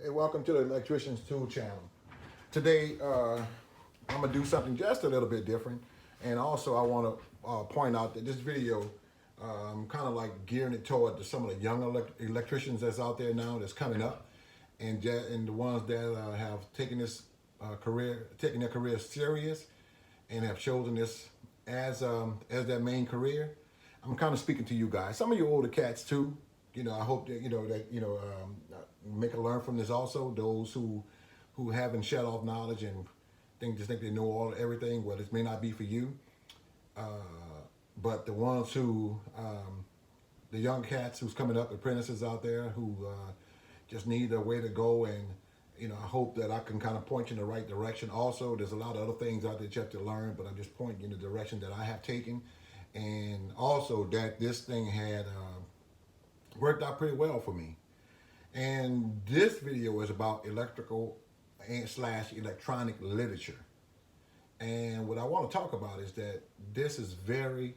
Hey, welcome to the Electrician's Tool Channel. Today, I'm gonna do something just a little bit different, and also I want to point out that this video, I'm kind of like gearing it toward some of the young electricians that's out there now that's coming up, and the ones that have taken this taking their career serious, and have chosen this as their main career. I'm kind of speaking to you guys. Some of you older cats too. I hope that make a learn from this also. Those who haven't shut off knowledge and think they know everything. Well, this may not be for you. Uh, but the ones the young cats who's coming up, apprentices out there who just need a way to go, and I hope that I can kind of point you in the right direction. Also, there's a lot of other things out there that you have to learn, but I'm just pointing you in the direction that I have taken, and also that this thing had worked out pretty well for me. And this video is about electrical and / electronic literature. And what I want to talk about is that this is it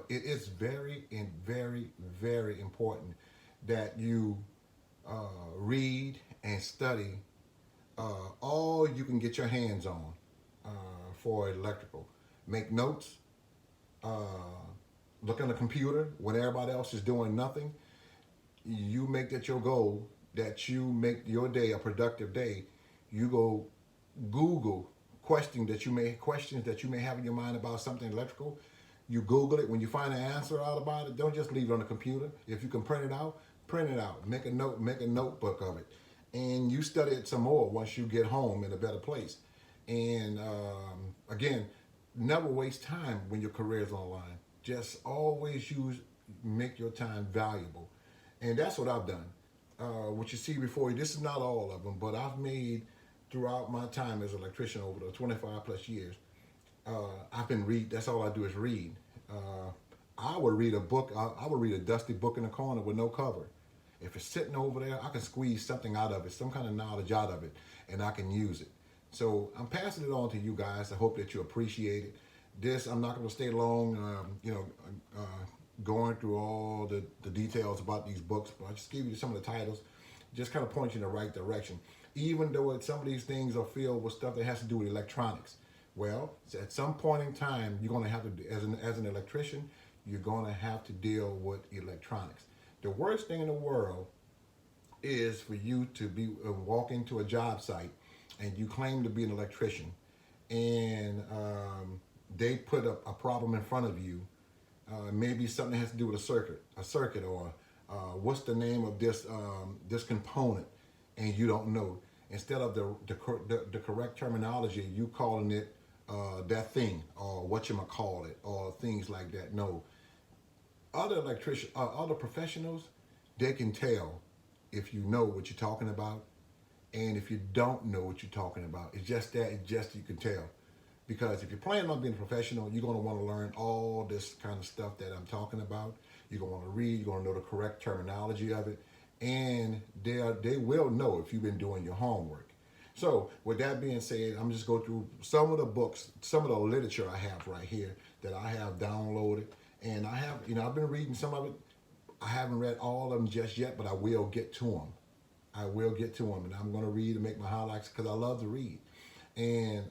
is very and very, very important that you read and study all you can get your hands on for electrical. Make notes, look on the computer when everybody else is doing nothing. You make that your goal, that you make your day a productive day. You go Google questions that you may have in your mind about something electrical. You Google it. When you find an answer out about it, don't just leave it on the computer. If you can print it out, print it out. Make a notebook of it, and you study it some more once you get home in a better place. And again, never waste time when your career is online. Just always make your time valuable. And that's what I've done. What you see before you, this is not all of them, but I've made throughout my time as an electrician over the 25 plus years. I've been that's all I do is read. I would read a book, I would read a dusty book in the corner with no cover. If it's sitting over there, I can squeeze something out of it, some kind of knowledge out of it, and I can use it. So I'm passing it on to you guys. I hope that you appreciate it. I'm not going to stay long, going through all the details about these books, but I'll just give you some of the titles, just kind of point you in the right direction. Even though some of these things are filled with stuff that has to do with electronics. Well, at some point in time, you're going to have to, as an electrician, you're going to have to deal with electronics. The worst thing in the world is for you to walk into a job site and you claim to be an electrician, and they put a problem in front of you. Maybe something that has to do with a circuit, or what's the name of this component, and you don't know. Instead of the correct terminology, you calling it that thing, or whatchamacallit, or things like that. No, other professionals, they can tell if you know what you're talking about, and if you don't know what you're talking about. It's just you can tell. Because if you're planning on being a professional, you're going to want to learn all this kind of stuff that I'm talking about. You're going to want to read, you're going to know the correct terminology of it, and they will know if you've been doing your homework. So with that being said, I'm just going through some of the books, some of the literature I have right here that I have downloaded, and I've been reading some of it. I haven't read all of them just yet, but I will get to them. And I'm going to read and make my highlights because I love to read. And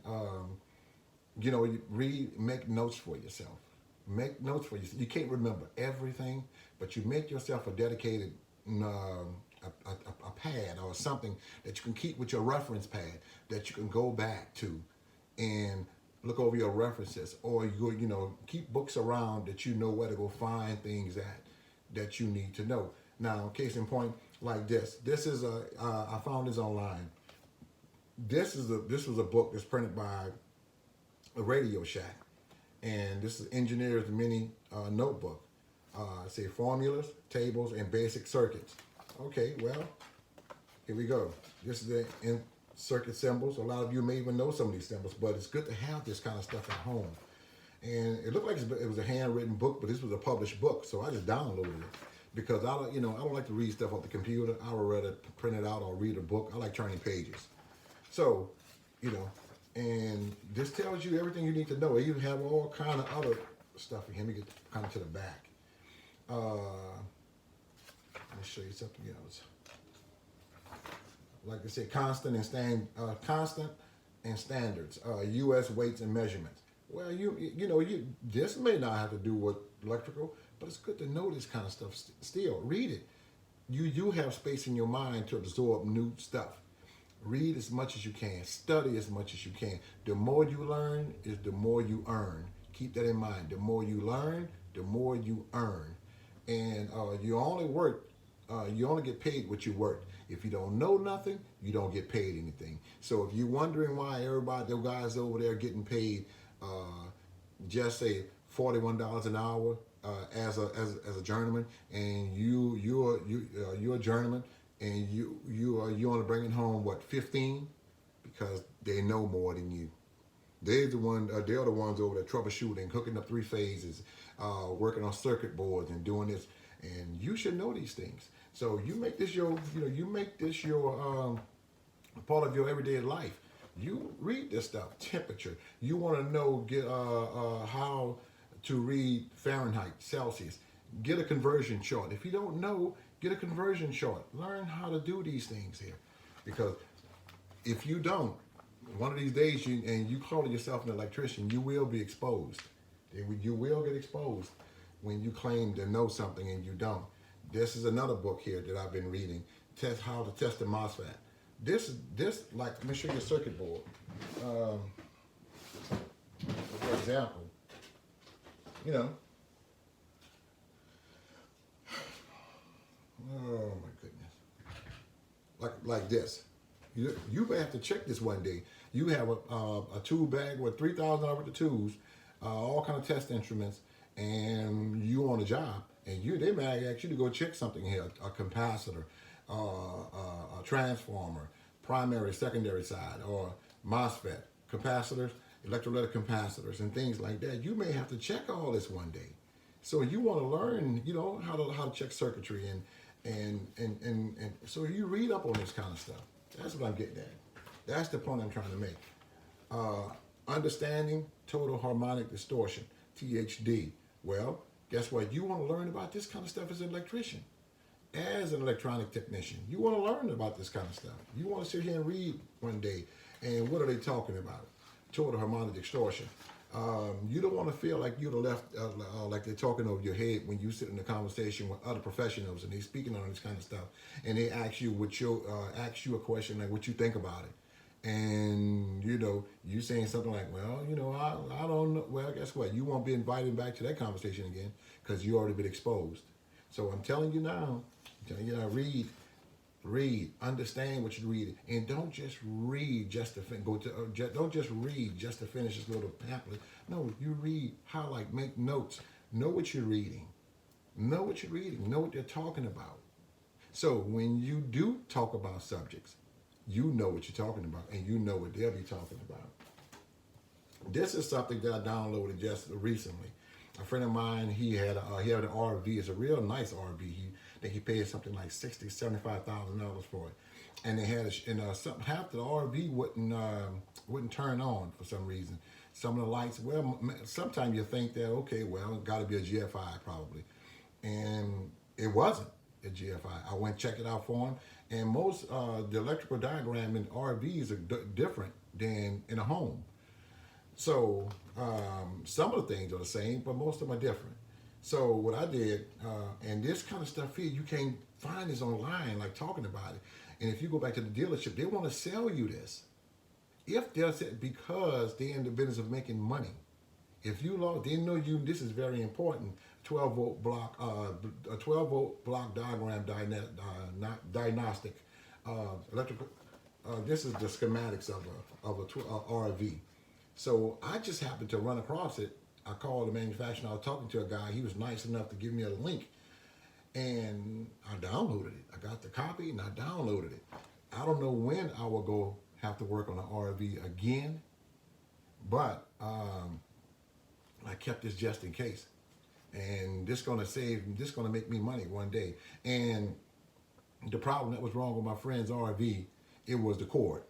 you read, make notes for yourself. Make notes for yourself. You can't remember everything, but you make yourself a dedicated a pad or something that you can keep with your reference pad that you can go back to and look over your references, or keep books around that you know where to go find things that you need to know. Now, case in point, like this. This is I found this online. This was a book that's printed by a Radio Shack, and this is Engineer's Mini Notebook. Say formulas, tables, and basic circuits. Okay, well, here we go. This is the circuit symbols. A lot of you may even know some of these symbols, but it's good to have this kind of stuff at home. And it looked like it was a handwritten book, but this was a published book, so I just downloaded it because I don't like to read stuff off the computer. I would rather print it out or read a book. I like turning pages. So, and this tells you everything you need to know. It even have all kind of other stuff. Let me get kind of to the back. Let me show you something else. like I said, constant and standards, U.S. weights and measurements. Well, you this may not have to do with electrical, but it's good to know this kind of stuff. Still, read it. You have space in your mind to absorb new stuff. Read as much as you can. Study as much as you can. The more you learn is the more you earn. Keep that in mind. The more you learn, the more you earn. And you only get paid what you work. If you don't know nothing, you don't get paid anything. So if you're wondering why everybody, the guys over there getting paid, just say $41 an hour as a journeyman, and you're a journeyman, and you only bringing home what 15, because they know more than you. They're the ones over there troubleshooting, hooking up three phases, working on circuit boards and doing this. And you should know these things. So you make this your part of your everyday life. You read this stuff. Temperature. You want to know how to read Fahrenheit, Celsius. Get a conversion chart. If you don't know, get a conversion chart. Learn how to do these things here, because if you don't, one of these days you call yourself an electrician, you will be exposed. You will get exposed when you claim to know something and you don't. This is another book here that I've been reading. How to test a MOSFET. This like, let me show you a circuit board. For example, oh my goodness, like this. You may have to check this one day. You have a tool bag with $3,000 worth of tools, all kind of test instruments, and you on a job, and they may ask you to go check something here: a capacitor, a transformer, primary, secondary side, or MOSFET, capacitors, electrolytic capacitors, and things like that. You may have to check all this one day. So you want to learn, how to check circuitry, and so you read up on this kind of stuff. That's what I'm getting at. That's the point I'm trying to make. Understanding total harmonic distortion, THD. Well, guess what? You want to learn about this kind of stuff as an electrician, as an electronic technician. You want to learn about this kind of stuff. You want to sit here and read one day, and what are they talking about? Total harmonic distortion. You don't want to feel like you're left, like they're talking over your head when you sit in a conversation with other professionals and they're speaking on this kind of stuff, and they ask you a question like what you think about it, and you saying something like, well, I don't know. Well, guess what? You won't be invited back to that conversation again because you already been exposed. So I'm telling you now, read, understand what you're reading, and don't just read just to don't just read just to finish this little pamphlet. No, you read, highlight, make notes, know what you're reading, know what they're talking about. So when you do talk about subjects, you know what you're talking about, and you know what they'll be talking about. This is something that I downloaded just recently. A friend of mine, he had an RV. It's a real nice RV. I think he paid something like $75,000 for it, and they had half the RV wouldn't turn on for some reason. Some of the lights. Well, sometimes you think that it got to be a GFI probably, and it wasn't a GFI. I went and checked it out for him, and most the electrical diagram in RVs are different than in a home. So some of the things are the same, but most of them are different. So what I did, and this kind of stuff here, you can't find this online, like talking about it. And if you go back to the dealership, they want to sell you this. Because they're in the business of making money. If you they know this is very important. 12-volt block, a 12-volt block diagram diagnostic, electrical. This is the schematics of a RV. So I just happened to run across it. I called the manufacturer. I was talking to a guy. He was nice enough to give me a link, and I downloaded it. I got the copy and I downloaded it. I don't know when I will have to work on an RV again, but I kept this just in case. And this gonna make me money one day. And the problem that was wrong with my friend's RV, it was the cord.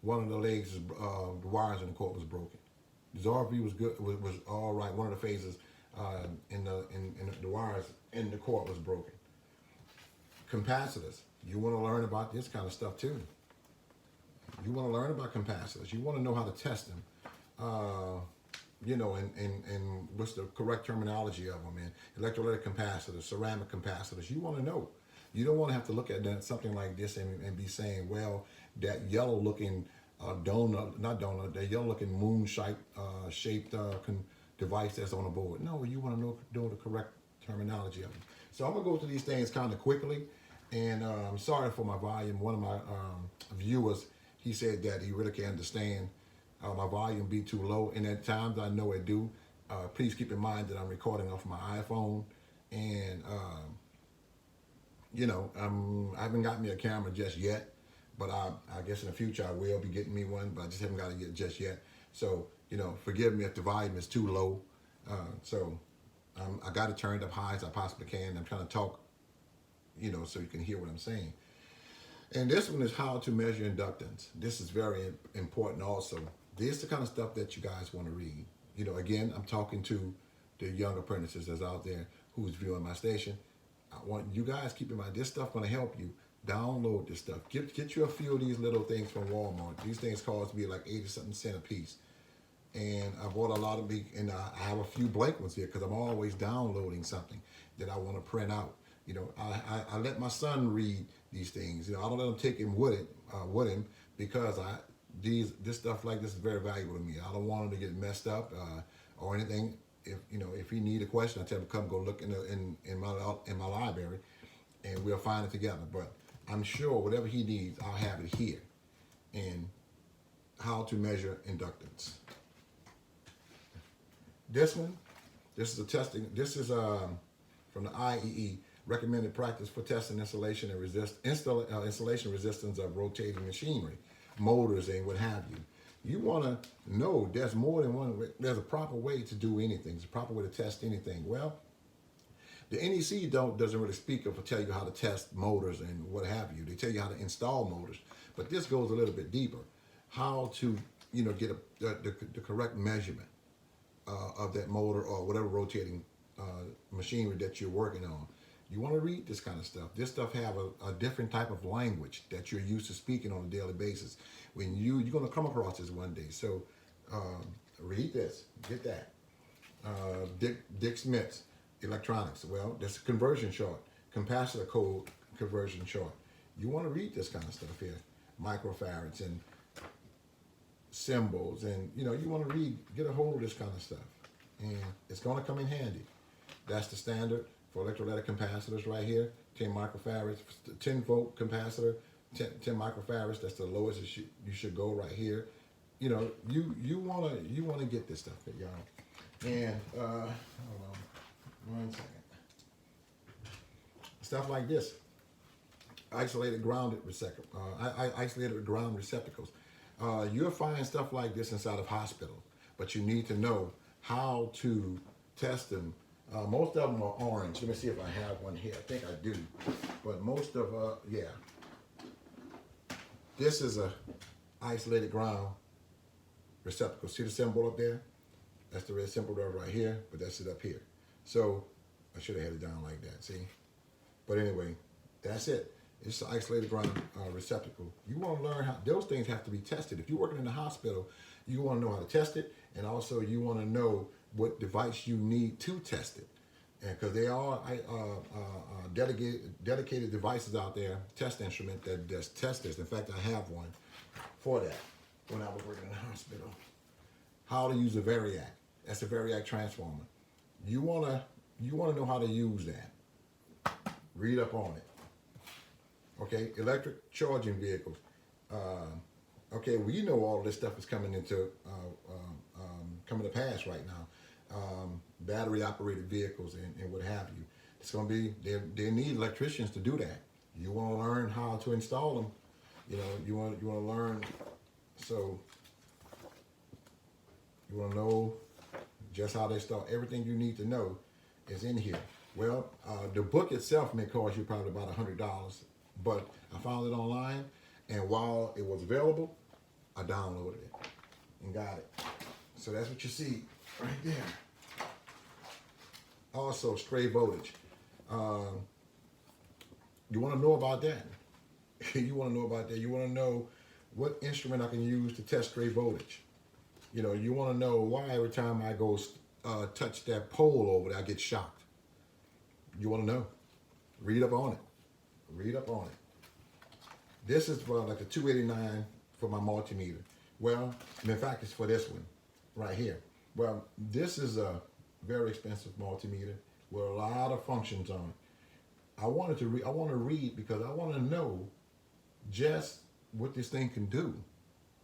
One of the legs, the wires in the cord was broken. His RV was good, was all right. One of the phases in the wires in the cord was broken. Capacitors. You want to learn about this kind of stuff too. You want to learn about capacitors. You want to know how to test them. And what's the correct terminology of them, and electrolytic capacitors, ceramic capacitors. You want to know. You don't want to have to look at something like this and be saying, well, that yellow looking that yellow looking moon shaped device that's on the board. No, you want to know the correct terminology of them. So I'm going to go through these things kind of quickly. And I'm sorry for my volume. One of my viewers, he said that he really can't understand my volume be too low. And at times I know it do. Please keep in mind that I'm recording off my iPhone. And, I haven't got me a camera just yet. But I guess in the future I will be getting me one. But I just haven't got it just yet. So, forgive me if the volume is too low. I got it turned up high as I possibly can. I'm trying to talk, so you can hear what I'm saying. And this one is how to measure inductance. This is very important also. This is the kind of stuff that you guys want to read. Again, I'm talking to the young apprentices that's out there who's viewing my station. I want you guys keep in mind, this stuff going to help you. Download this stuff. Get you a few of these little things from Walmart. These things cost me like 80-something cents a piece. And I bought a lot of these, and I have a few blank ones here because I'm always downloading something that I want to print out. I let my son read these things. I don't let him take him with him because this stuff like this is very valuable to me. I don't want him to get messed up or anything. If he need a question, I tell him come go look in my library, and we'll find it together. But I'm sure whatever he needs, I'll have it here. And how to measure inductance. This is a testing. This is from the IEE, recommended practice for testing installation and installation resistance of rotating machinery, motors, and what have you. You want to know there's more than one way. There's a proper way to do anything. There's a proper way to test anything. Well, the NEC doesn't really speak of or tell you how to test motors and what have you. They tell you how to install motors, but this goes a little bit deeper. How to get the correct measurement of that motor or whatever rotating machinery that you're working on. You want to read this kind of stuff. This stuff have a different type of language that you're used to speaking on a daily basis. When you're going to come across this one day. So read this, get that. Dick Smith's electronics. Well, that's a conversion chart, capacitor code conversion chart. You want to read this kind of stuff here, microfarads and symbols, and you want to get a hold of this kind of stuff, and it's going to come in handy. That's the standard for electrolytic capacitors right here. 10 microfarads, 10 volt capacitor, 10 microfarads. That's the lowest you should go right here. You want to get this stuff, y'all. And hold on 1 second. Stuff like this, isolated ground receptacles. You'll find stuff like this inside of hospitals, but you need to know how to test them. Most of them are orange. Let me see if I have one here. I think I do, but most of yeah. This is a isolated ground receptacle. See the symbol up there? That's the red symbol right here, but that's it up here. So I should have had it down like that. See? But anyway, that's it. It's an isolated ground receptacle. You want to learn how those things have to be tested. If you're working in the hospital, you want to know how to test it, and also you want to know what device you need to test it. And because there are dedicated devices out there, test instrument that does test this. In fact, I have one for that when I was working in the hospital. How to use a variac. That's a variac transformer. You wanna know how to use that. Read up on it. Okay, electric charging vehicles. Okay, well, you know all this stuff is coming to pass right now. Battery operated vehicles and what have you. It's going to be they need electricians to do that. You want to learn how to install them. You want to learn. So you want to know just how they start. Everything you need to know is in here. Well, the book itself may cost you probably about $100, but I found it online, and while it was available, I downloaded it and got it. So that's what you see right there. Also, stray voltage. You want to know about that. You want to know about that. You want to know what instrument I can use to test stray voltage. You want to know why every time I go touch that pole over there, I get shocked. You want to know. Read up on it. Read up on it. This is for like a 289 for my multimeter. Well, in fact, it's for this one right here. Well, this is a very expensive multimeter with a lot of functions on it. I want to read because I want to know just what this thing can do.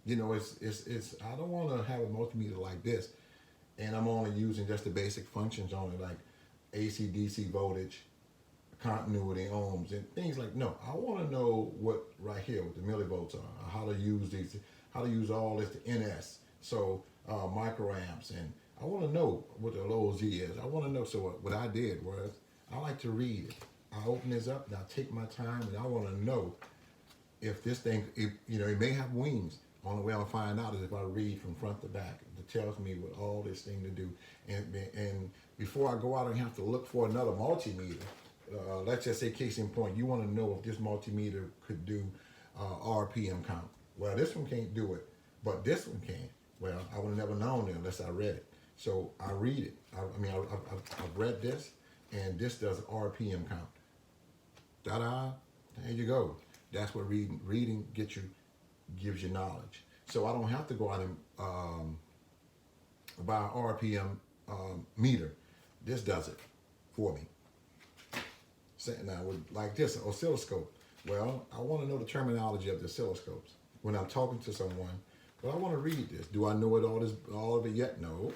It's I don't want to have a multimeter like this and I'm only using just the basic functions on it, like AC, DC voltage, continuity, ohms, and things like. No, I want to know what right here, what the millivolts are, how to use these, how to use all this, the NS, so microamps, and I want to know what the low Z is. I want to know. So what I did was I like to read it. I open this up and I take my time and I want to know if this thing, it may have wings. Only way I'll find out is if I read from front to back. It tells me what all this thing to do. And before I go out and have to look for another multimeter, let's just say case in point, you want to know if this multimeter could do RPM count. Well, this one can't do it, but this one can. Well, I would have never known it unless I read it. So I read it. I've read this, and this does RPM count. Ta-da! There you go. That's what reading gives you knowledge. So I don't have to go out and buy an RPM meter. This does it for me. Now, like this, an oscilloscope. Well, I want to know the terminology of the oscilloscopes when I'm talking to someone. But I want to read this. Do I know all of it yet? No.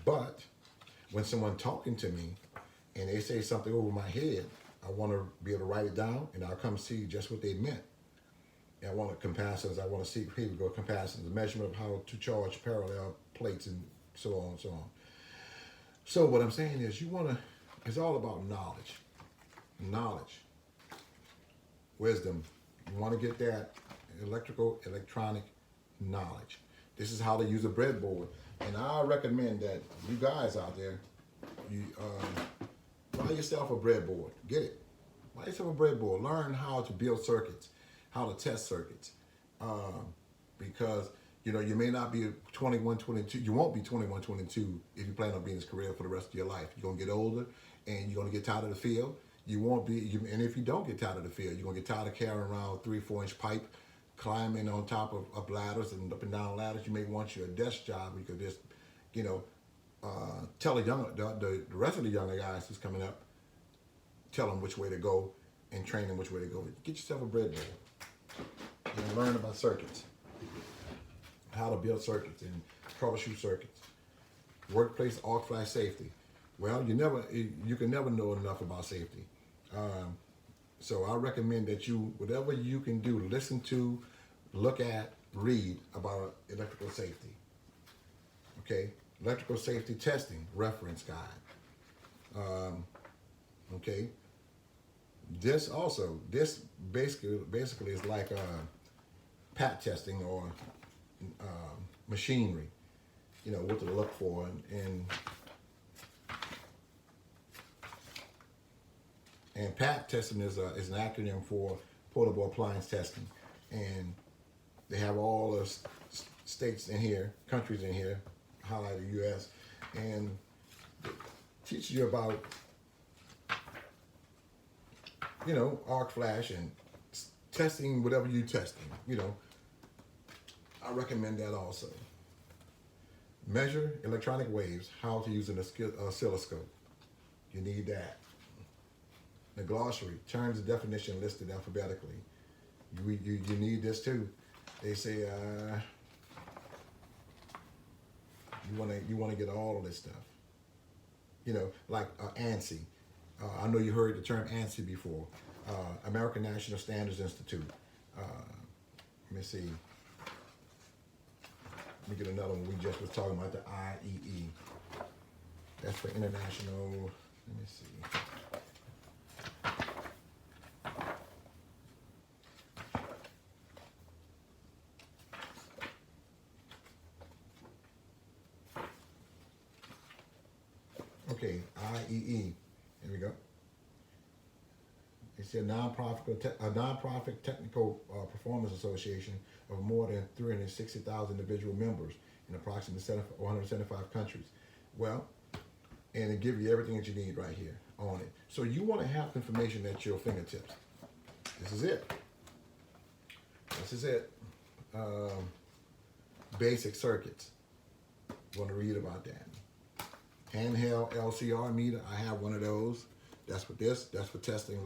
But when someone's talking to me and they say something over my head, I want to be able to write it down, and I'll come see just what they meant. And I want capacitors. I want to see, here we go, capacitors, the measurement of how to charge parallel plates and so on and so on. So what I'm saying is it's all about knowledge. Knowledge. Wisdom. You want to get that electronic knowledge. This is how to use a breadboard. And I recommend that you guys out there, you buy yourself a breadboard. Get it. Buy yourself a breadboard. Learn how to build circuits, how to test circuits. Because you may not be 21, 22. You won't be 21, 22 if you plan on being in this career for the rest of your life. You're going to get older and you're going to get tired of the field. You won't be, and if you don't get tired of the field, you're going to get tired of carrying around 3-4 inch pipe, climbing on top of ladders and up and down ladders. You may want you a desk job. You could just, tell the rest of the younger guys who's coming up, tell them which way to go and train them which way to go. Get yourself a breadboard and learn about circuits, how to build circuits and troubleshoot circuits. Workplace arc flash safety. Well, you can never know enough about safety. So I recommend that whatever you can do, listen to, look at, read about electrical safety. Okay, electrical safety testing reference guide. Okay, this basically is like pat testing or machinery. What to look for and PAT testing is an acronym for portable appliance testing, and they have all the states in here, countries in here, highlighted U.S., and teach you about arc flash and testing whatever you're testing. I recommend that also. Measure electronic waves, how to use an oscilloscope. You need that. The glossary, terms and definition listed alphabetically. You need this too. They say you want to get all of this stuff. Like ANSI. I know you heard the term ANSI before. American National Standards Institute. Let me see. Let me get another one. We just was talking about the IEE. That's for international. Let me see. Okay, IEE. Here we go. see a nonprofit technical performance association of more than 360,000 individual members in approximately 175 countries. Well, and it gives you everything that you need right here on it. So you want to have information at your fingertips. This is it. This is it. Basic circuits. Want to read about that. Handheld LCR meter. I have one of those. That's for this. That's for testing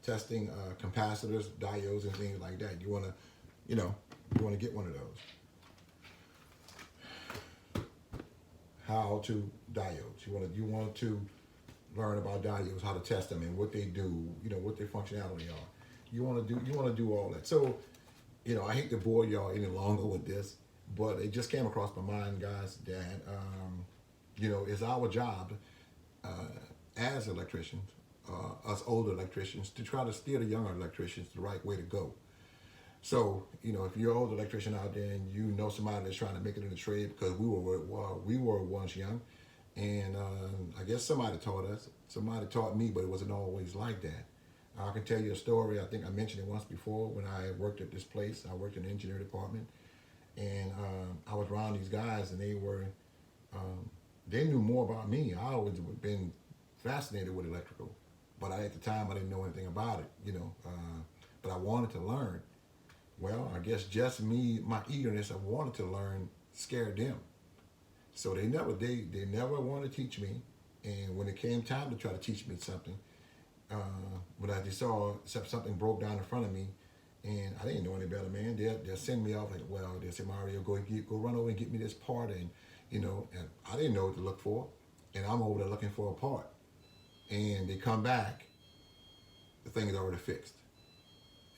capacitors, diodes, and things like that. You want to, you want to get one of those. How to diodes. You want to learn about diodes, how to test them, and what they do. What their functionality are. You want to do all that. So, I hate to bore y'all any longer with this, but it just came across my mind, guys, that it's our job as electricians, us older electricians, to try to steer the younger electricians the right way to go. So, if you're an old electrician out there and you know somebody that's trying to make it in the trade, because we were once young, and I guess somebody taught us. Somebody taught me, but it wasn't always like that. I can tell you a story. I think I mentioned it once before when I worked at this place. I worked in the engineering department, and I was around these guys, and they knew more about me. I always been fascinated with electrical, but at the time I didn't know anything about it, but I wanted to learn. Well, I guess just my eagerness of wanting to learn scared them. So they never wanted to teach me. And when it came time to try to teach me something, when I just saw something broke down in front of me, and I didn't know any better, man, they'll send me off like, well, they'll say, Mario, go run over and get me this part, and and I didn't know what to look for, and I'm over there looking for a part, and they come back, the thing is already fixed.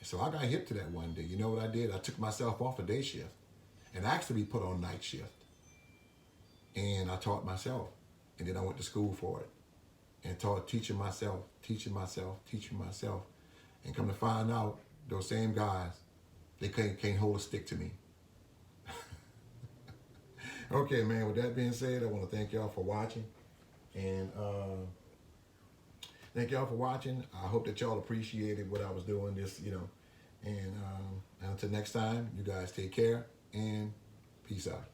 So I got hip to that one day. You know what I did? I took myself off a day shift and asked to be put on night shift. And I taught myself. And then I went to school for it. And teaching myself. And come to find out, those same guys, they can't hold a stick to me. Okay, man, with that being said, I want to thank y'all for watching. And thank y'all for watching. I hope that y'all appreciated what I was doing this, and until next time, you guys take care and peace out.